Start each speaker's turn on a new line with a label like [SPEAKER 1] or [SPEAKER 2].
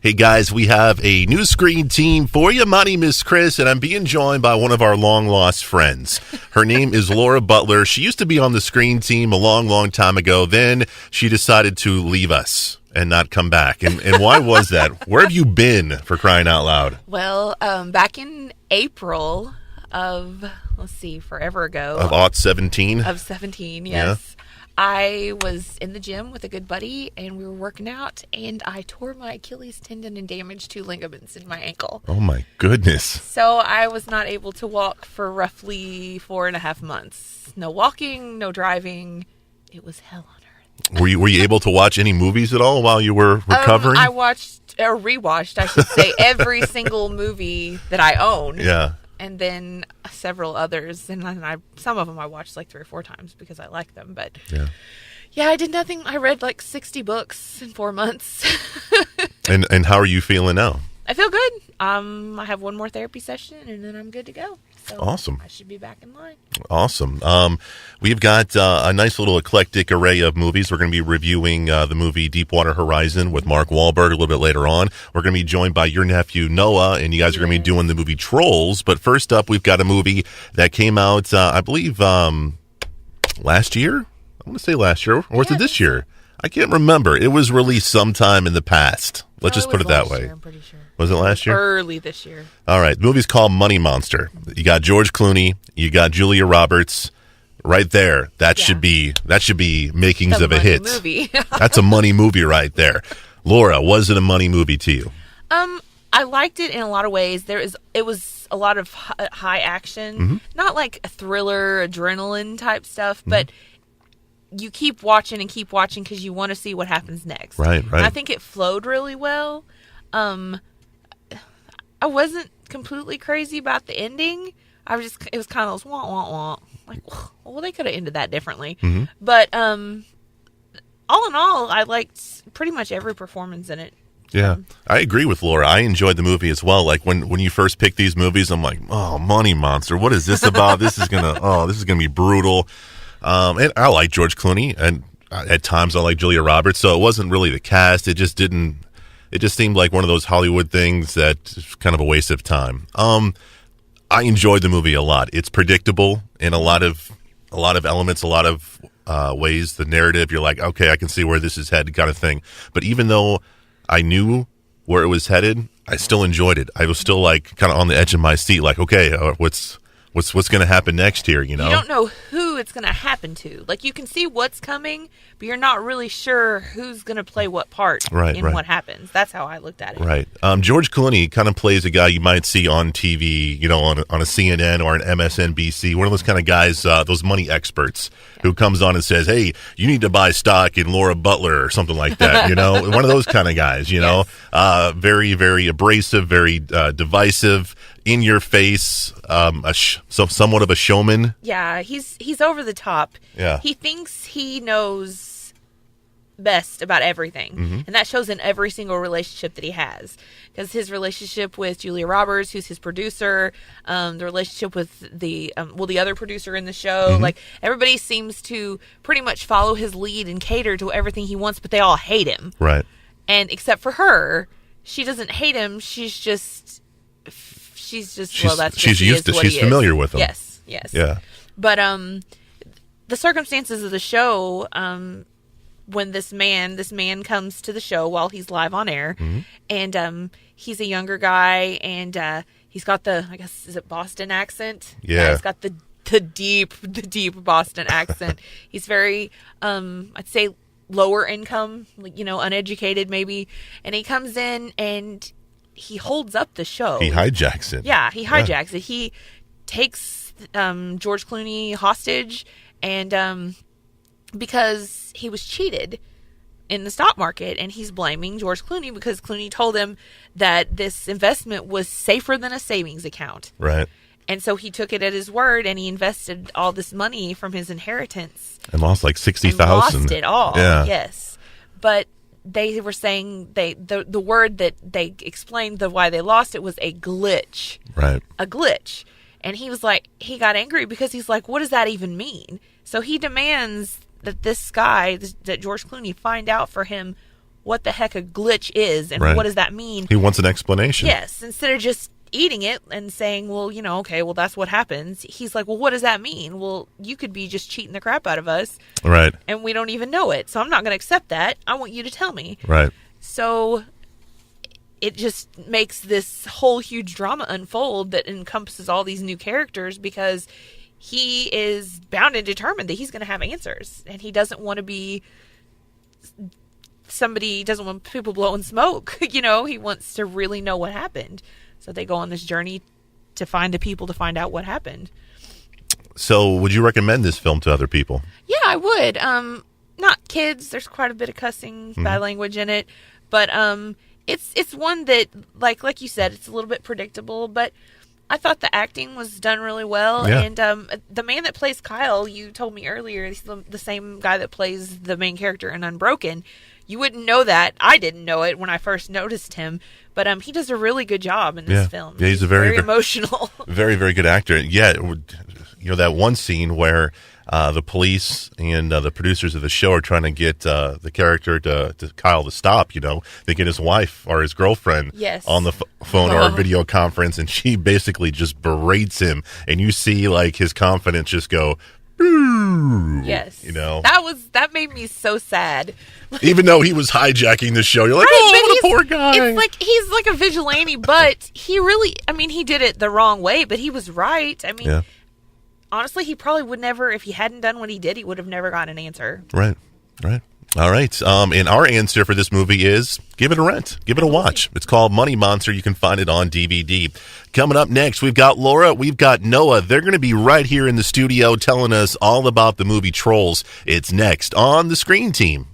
[SPEAKER 1] Hey guys, we have a new screen team for you. My name is Chris, and I'm being joined by one of our long-lost friends. Her name is Laura Butler. She used to be on the screen team a long, long time ago. Then she decided to leave us and not come back. And why was that? Where have you been, for crying out loud?
[SPEAKER 2] Well, back in April of, forever ago.
[SPEAKER 1] Of 17?
[SPEAKER 2] Of 17, yes. Yeah. I was in the gym with a good buddy, and we were working out, and I tore my Achilles tendon and damaged 2 ligaments in my ankle.
[SPEAKER 1] Oh, my goodness.
[SPEAKER 2] So I was not able to walk for roughly 4.5 months. No walking, no driving. It was hell on earth.
[SPEAKER 1] Were you able to watch any movies at all while you were recovering?
[SPEAKER 2] I watched, or rewatched, I should say, every single movie that I own.
[SPEAKER 1] Yeah.
[SPEAKER 2] And then several others, and some of them I watched like 3 or 4 times because I like them. But yeah, I did nothing. I read like 60 books in 4 months.
[SPEAKER 1] And how are you feeling now?
[SPEAKER 2] I feel good. I have 1 more therapy session, and then I'm good to go. So
[SPEAKER 1] awesome.
[SPEAKER 2] I should be back in line.
[SPEAKER 1] Awesome. We've got a nice little eclectic array of movies. We're going to be reviewing the movie Deepwater Horizon with Mark Wahlberg a little bit later on. We're going to be joined by your nephew, Noah, and you guys are going to be doing the movie Trolls. But first up, we've got a movie that came out, I believe, last year? I want to say last year. Or was it this year? I can't remember. It was released sometime in the past. Let's just put it that way.
[SPEAKER 2] I'm pretty sure.
[SPEAKER 1] Was it last year?
[SPEAKER 2] Early this year.
[SPEAKER 1] All right. The movie's called Money Monster. You got George Clooney. You got Julia Roberts. Right there. That should be makings of a hit.
[SPEAKER 2] Movie.
[SPEAKER 1] That's a money movie right there. Laura, was it a money movie to you?
[SPEAKER 2] I liked it in a lot of ways. It was a lot of high action, not like a thriller, adrenaline type stuff, but you keep watching because you want to see what happens next.
[SPEAKER 1] Right.
[SPEAKER 2] And I think it flowed really well. I wasn't completely crazy about the ending. It was kind of those wah wah wah. Like, well, they could have ended that differently. But all in all, I liked pretty much every performance in it.
[SPEAKER 1] Yeah, I agree with Laura. I enjoyed the movie as well. Like when you first pick these movies, I'm like, oh, Money Monster. What is this about? This is gonna be brutal. And I like George Clooney, and at times I like Julia Roberts. So it wasn't really the cast. It just seemed like one of those Hollywood things that's kind of a waste of time. I enjoyed the movie a lot. It's predictable in a lot of elements, a lot of ways. The narrative, you're like, okay, I can see where this is headed, kind of thing. But even though I knew where it was headed, I still enjoyed it. I was still like kind of on the edge of my seat, like, okay, what's going to happen next here? You
[SPEAKER 2] don't know who it's going to happen to. Like, you can see what's coming, but you're not really sure who's going to play what part in what happens. That's how I looked at it.
[SPEAKER 1] Right. George Clooney kind of plays a guy you might see on TV, on a CNN or an MSNBC, one of those kind of guys, those money experts who comes on and says, hey, you need to buy stock in Laura Butler or something like that, one of those kind of guys, yes. Very, very abrasive, very divisive, in your face, somewhat of a showman.
[SPEAKER 2] Yeah, he's over the top.
[SPEAKER 1] Yeah.
[SPEAKER 2] He thinks he knows best about everything. And that shows in every single relationship that he has. Because his relationship with Julia Roberts, who's his producer, the relationship with the other producer in the show, like, everybody seems to pretty much follow his lead and cater to everything he wants, but they all hate him.
[SPEAKER 1] Right.
[SPEAKER 2] And except for her, she doesn't hate him. She's
[SPEAKER 1] familiar with him.
[SPEAKER 2] Yes.
[SPEAKER 1] Yeah.
[SPEAKER 2] But the circumstances of the show, when this man comes to the show while he's live on air, and he's a younger guy, and he's got the, I guess, is it Boston accent?
[SPEAKER 1] Yeah.
[SPEAKER 2] He's got the deep Boston accent. He's very, I'd say, lower income, uneducated maybe, and he comes in and he holds up the show.
[SPEAKER 1] He hijacks it.
[SPEAKER 2] Yeah, he hijacks it. He takes George Clooney hostage, and because he was cheated in the stock market, and he's blaming George Clooney because Clooney told him that this investment was safer than a savings account.
[SPEAKER 1] Right.
[SPEAKER 2] And so he took it at his word, and he invested all this money from his inheritance.
[SPEAKER 1] And lost like $60,000.
[SPEAKER 2] Lost it all.
[SPEAKER 1] Yeah.
[SPEAKER 2] Yes. But they were saying the word that they explained why they lost it was a glitch.
[SPEAKER 1] Right.
[SPEAKER 2] A glitch. And he was like, he got angry because he's like, what does that even mean? So he demands that this guy, that George Clooney, find out for him what the heck a glitch is and
[SPEAKER 1] Right.
[SPEAKER 2] what does that mean.
[SPEAKER 1] He wants an explanation.
[SPEAKER 2] Yes, instead of just eating it and saying, well, okay, well, that's what happens. He's like, well, what does that mean? Well, you could be just cheating the crap out of us.
[SPEAKER 1] Right.
[SPEAKER 2] And we don't even know it. So I'm not going to accept that. I want you to tell me.
[SPEAKER 1] Right.
[SPEAKER 2] So it just makes this whole huge drama unfold that encompasses all these new characters because he is bound and determined that he's going to have answers. And he doesn't want to be somebody, doesn't want people blowing smoke. He wants to really know what happened. So they go on this journey to find the people to find out what happened.
[SPEAKER 1] So would you recommend this film to other people?
[SPEAKER 2] Yeah, I would. Not kids. There's quite a bit of cussing, bad language in it. But it's one that, like you said, it's a little bit predictable. But I thought the acting was done really well.
[SPEAKER 1] Yeah.
[SPEAKER 2] And the man that plays Kyle, you told me earlier, he's the same guy that plays the main character in Unbroken. You wouldn't know that. I didn't know it when I first noticed him. But he does a really good job in this film.
[SPEAKER 1] Yeah, he's a very
[SPEAKER 2] emotional.
[SPEAKER 1] Very, very good actor. Yeah, that one scene where the police and the producers of the show are trying to get the character to Kyle to stop. They get his wife or his girlfriend on the phone or video conference, and she basically just berates him, and you see like his confidence just go.
[SPEAKER 2] Yes.
[SPEAKER 1] That
[SPEAKER 2] made me so sad.
[SPEAKER 1] Even though he was hijacking the show, you're like,
[SPEAKER 2] right,
[SPEAKER 1] what a poor guy.
[SPEAKER 2] It's like he's like a vigilante, but he really, he did it the wrong way, but he was right. Honestly, he probably would never, if he hadn't done what he did, he would have never gotten an answer.
[SPEAKER 1] Right. All right. And our answer for this movie is give it a rent. Give it a watch. It's called Money Monster. You can find it on DVD. Coming up next, we've got Laura. We've got Noah. They're going to be right here in the studio telling us all about the movie Trolls. It's next on The Screen Team.